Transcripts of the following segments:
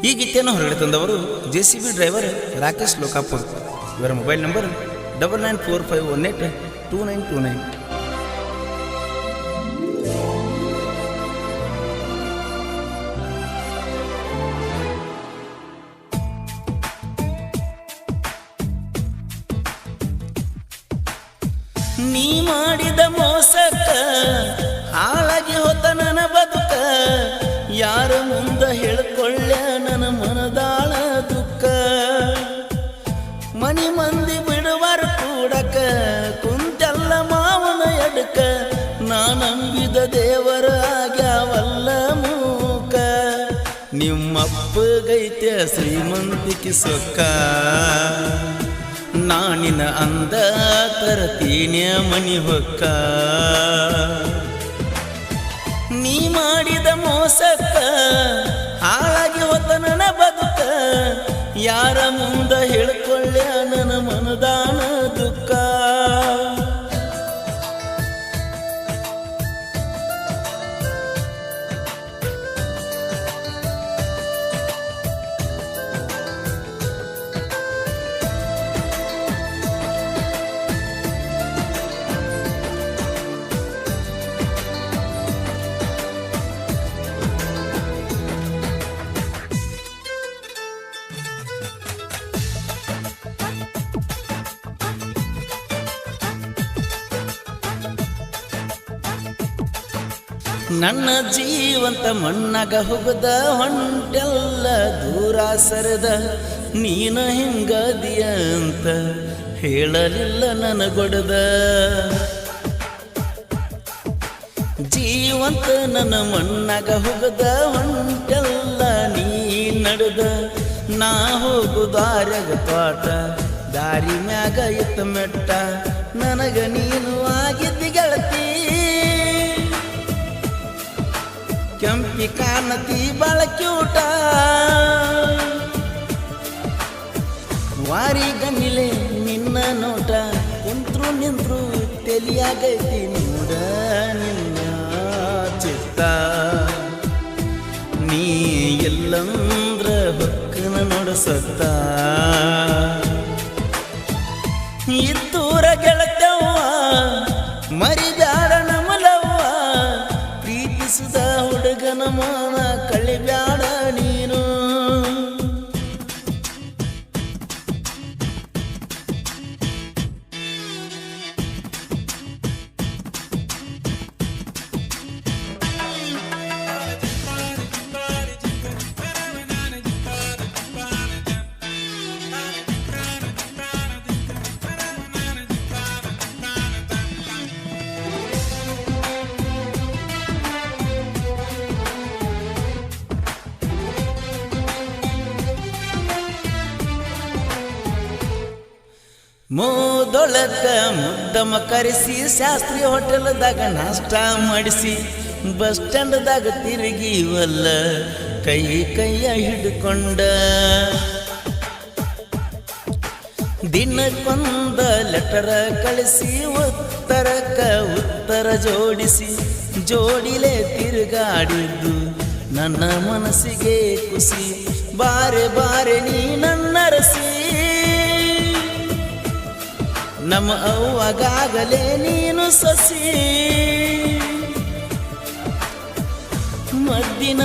ಈ ಗೀತೆಯನ್ನು ಹೊರಗಡೆ ತಂದವರು JCB ಡ್ರೈವರ್ ರಾಕೇಶ್ ಲೋಕಾಪುರ್. ಇವರ ಮೊಬೈಲ್ ನಂಬರ್ 9945182929. ನೀ ಮಾಡಿದ ಮೋಸಕ್ಕ ಹಾಳಾಗಿ ಹೋತ ನನ್ನ ಬದುಕ, ಯಾರ ಮುಂದ ಹೇಳ್ಕೊಳ್ಳ ನನ್ನ ಮನದಾಳ ದುಃಖ. ಮನಿ ಮಂದಿ ಬಿಡುವರ ಕೂಡಕ ಕುಂತೆಲ್ಲ ಮಾವನ ಎಡಕ, ನಾನಂಬಿದ ದೇವರ ಆಗ್ಯಾವಲ್ಲ ಮೂಕ. ನಿಮ್ಮಪ್ಪಗೈತೆ ಶ್ರೀಮಂತಿಕೆ ಸೊಕ್ಕ, ನಾನಿನ ಅಂದ ತರತೀನ್ಯ ಮನಿ ಹೊಕ್ಕ. ನೀ ಮಾಡಿದ ಮೋಸಕ್ಕ ಹಾಳಾಗಿ ಹೋತ ನನ್ನ ಬದುಕ, ಯಾರ ಮುಂದ ಹೇಳ್ಕೊಳ್ಳ ನನ್ನ ಮನದಾನ ದುಃಖ. ನನ್ನ ಜೀವಂತ ಮಣ್ಣಾಗ ಹೋಗದ ಹೊಂಟೆಲ್ಲ ದೂರ ಸರದ, ನೀನ ಹಿಂಗದಿಯ ಅಂತ ಹೇಳಲಿಲ್ಲ ನನಗೊಡದ. ಜೀವಂತ ನನ್ನ ಮಣ್ಣಾಗ ಹೋಗದ ಹೊಂಟೆಲ್ಲ ನೀ ನಡೆದ, ನಾ ಹೋಗುದಾರ್ಯಾಗ ಪಾಠ ದಾರಿ ಮ್ಯಾಗ ಎತ್ತ ಮೆಟ್ಟ. ನನಗ ನೀನು ಆಗಿದ್ದಿ ಗೆಳತಿ, ಕೆಂಪಿ ಕಾಣತಿ ಬಾಳ ಕ್ಯೂಟ. ವಾರಿ ಗಣ್ಣಿಲೆ ನಿನ್ನ ನೋಟ, ಕುಂತ್ರು ನಿಂತ್ರು ತೆಲಿಯಾಗೈತಿ ನೋಡ ನಿನ್ನ ಚಿತ್ತ. ನೀ ಎಲ್ಲಂದ್ರ ಹೊಕ್ಕನ ನೋಡಸತ್ತ, ಇತ್ತೂರ ಗೆಳತವ್ವ ಮರಿಬ್ಯಾಡ ನಮಲವ್ವ. ಪ್ರೀತಿಸಿದ ಹುಡುಗನ ಮಾನ ಕಳಿಬ್ಯಾಡ ನೀನು. ಮೋದೊಳಕ ಮುದ್ದಮ ಕರೆಸಿ, ಶಾಸ್ತ್ರಿ ಹೋಟೆಲ್ದಾಗ ನಾಷ್ಟ ಮಾಡಿಸಿ, ಬಸ್ ಸ್ಟ್ಯಾಂಡ್ದಾಗ ತಿರುಗಿವಲ್ಲ ಕೈಯ ಹಿಡ್ಕೊಂಡ. ದಿನಕ್ಕೊಂದ ಲೆಟರ ಕಳಿಸಿ, ಉತ್ತರಕ್ಕ ಉತ್ತರ ಜೋಡಿಸಿ, ಜೋಡಿಲೆ ತಿರುಗಾಡಿದ್ದು ನನ್ನ ಮನಸ್ಸಿಗೆ ಖುಷಿ. ಬಾರೆ ಬಾರೆ ನೀ ನನ್ನರಸಿ, ನಮ್ಮ ಅವ್ವಗಾಗಲೇ ನೀನು ಸಸಿ. ಮದ್ದಿನ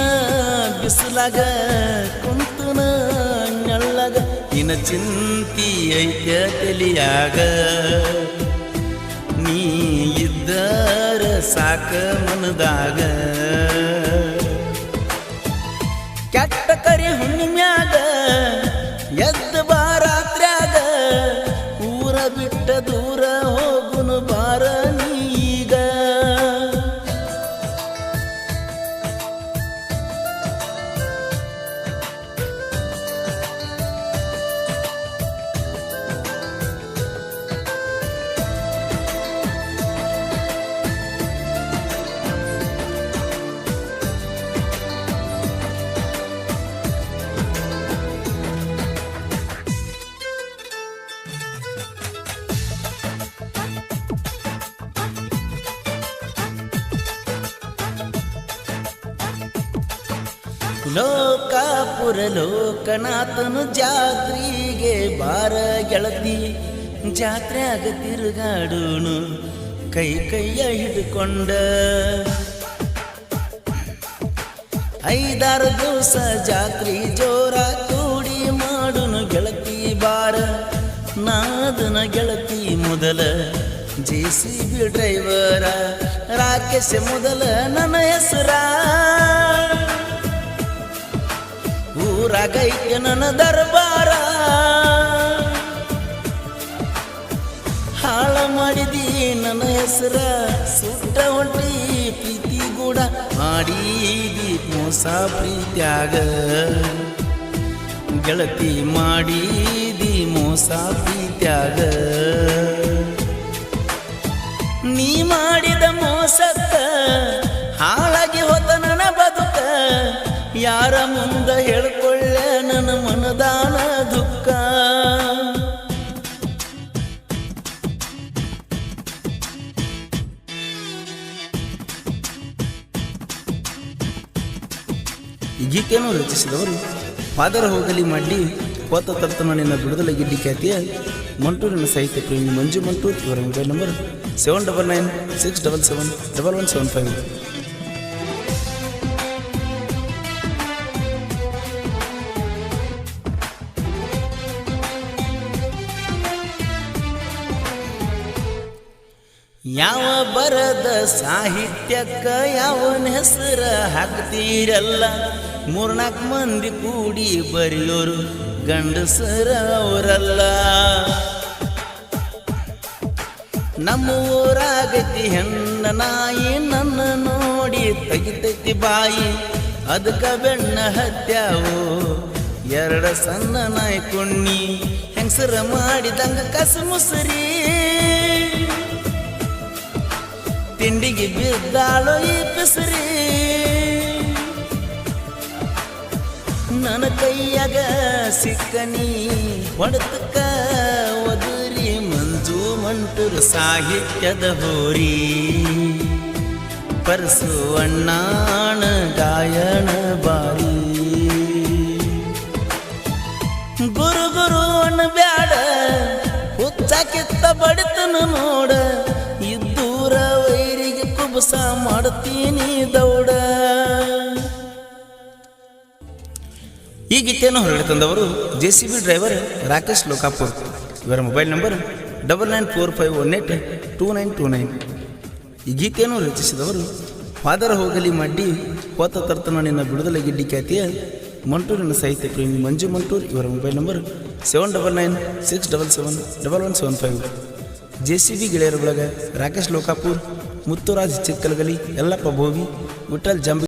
ಬಿಸಿಲಾಗ ಕುಂತನ ನೆಳ್ಳಗ, ನಿನ್ನ ಚಿಂತಿ ಐತ್ಯ ತಲಿಯಾಗ. ನೀ ಇದ್ದರ ಸಾಕ ಮನದಾಗ, ಕೆಟ್ಟ ಕರಿ ಹುಣ್ಣಿಮ್ಯಾಗ ಎದ್ದ ಬಾರಾತ್ರ್ಯಾಗ, ಊರ ಬಿಟ್ಟ ದೂರ ಹೋಗುನು ಬಾರ ನೀಗ. ಲೋಕಾಪುರ ಲೋಕನಾಥನು ಜಾತ್ರೆಗೆ ಬಾರ ಗೆಳತಿ, ಜಾತ್ರೆಯಾಗ ತಿರುಗಾಡೋನು ಕೈ ಕೈಯ ಹಿಡ್ಕೊಂಡ. 5-6 ದಿವಸ ಜಾತ್ರೆ ಜೋರ ಕೂಡಿ ಮಾಡುನು ಗೆಳತಿ ಬಾರ. ನಾದನ ಗೆಳತಿ ಮೊದಲ JCB ಡ್ರೈವರ, ರಾಕೇಶ್ ಮೊದಲ ನನ್ನ ಹೆಸರ. ಊರಾಗೈತೆ ನನ್ನ ದರ್ಬಾರ, ಹಾಳ ಮಾಡಿದಿ ನನ್ನ ಹೆಸರ. ಸುಟ್ಟ ಹೊಂಟಿ ಪ್ರೀತಿ ಗೂಡ ಮಾಡಿದಿ ಮೋಸ ಪ್ರೀತ್ಯಾಗ, ಗೆಳತಿ ಮಾಡಿದಿ ಮೋಸ ಪ್ರೀತ್ಯಾಗ. ನೀ ಮಾಡಿದ ಮೋಸಕ್ಕ ಹಾಳಾಗಿ ಹೋದ ನನ್ನ ಬದುಕ, ಯಾರ ಮುಂದ ಹೇಳ್ಕೊಳ್ಳ ನನ್ನ ಮನದಾನ ದುಃಖ. ಈ ಗೀತೆಯನ್ನು ರಚಿಸಿದವರು ಫಾದರ್ ಹೋಗಲಿ ಮಾಡಿ ಹೋತ ತರ್ತನ ನಿನ್ನ ಬಿಡುದಲ ಗಿಡ್ಡಿ ಖ್ಯಾತಿಯ ಮಂಟೂರಿನ ಸಾಹಿತ್ಯ ಪ್ರೇಮಿ ಮಂಜು ಮಂಟೂರ್. ಇವರ ಮೊಬೈಲ್ ನಂಬರ್ 7996771175. ಯಾವ ಬರದ ಸಾಹಿತ್ಯಕ್ಕ ಯಾವನ ಹೆಸರ ಹಾಕ್ತೀರಲ್ಲ, 3-4 ಮಂದಿ ಕೂಡಿ ಬರೆಯೋರು ಗಂಡಸರ ಅವರಲ್ಲ. ನಮ್ಮ ಊರಾಗತಿ ಹೆಣ್ಣ ನಾಯಿ ನನ್ನ ನೋಡಿ ತೆಗಿತೈತಿ ಬಾಯಿ, ಅದಕ್ಕ ಬೆಣ್ಣ ಹತ್ಯಾವು 2 ಸಣ್ಣ ನಾಯಿ ಕುಣ್ಣಿ, ಹೆಂಗಸರ ಮಾಡಿದಂಗ ಕಸ ಮುಸರಿ. ತಿಂಡಿಗೆ ಬಿದ್ದಾಳೋ ಈ ಪೆಸರಿ, ನನ್ನ ಕೈಯಾಗ ಸಿಕ್ಕನಿ ಹೊಡೆತಕ್ಕ ಒದರಿ. ಮಂಜು ಮಂಟೂರು ಸಾಹಿತ್ಯದ ಹೋರಿ, ಪರಸುವಣ್ಣಾಣ ಗಾಯನ ಬಾರಿ. ಗುರು ಗುರು ಅಣ್ಣ ಬ್ಯಾಡ, ಹುಚ್ಚಾಕಿತ್ತ ಬಡಿತನ ನೋಡ. ಇದ್ದೂರ ವೈರಿಗೆ ಕುಬಸ ಮಾಡ್ತೀನಿ ದೌಡ. ಈ ಗೀತೆಯನ್ನು ಹೊರಗಡೆ ತಂದವರು JCB ಡ್ರೈವರ್ ರಾಕೇಶ್ ಲೋಕಾಪುರ್. ಇವರ ಮೊಬೈಲ್ ನಂಬರ್ 9945182929. ಈ ಗೀತೆಯನ್ನು ರಚಿಸಿದವರು ಫಾದರ್ ಹೋಗಲಿ ಮಾಡಿ ಹೋತ ತರ್ತನ ನಿನ್ನ ಬಿಡುದಲ ಗಿಡ್ಡಿ ಖ್ಯಾತಿಯ ಮಂಟೂರಿನ ಸಾಹಿತ್ಯ ಪ್ರೇಮಿ ಮಂಜು ಮಂಟೂರ್. ಇವರ ಮೊಬೈಲ್ ನಂಬರ್ 7996771175. JCB ಗೆಳೆಯರ ಬಳಗ ರಾಕೇಶ್ ಲೋಕಾಪುರ್, ಮುತ್ತುರಾಜ್ ಚಿಕ್ಕಲಗಲಿ, ಯಲ್ಲಪ್ಪ ಭೋಗಿ, ವಿಠಲ್ ಜಂಬಿ.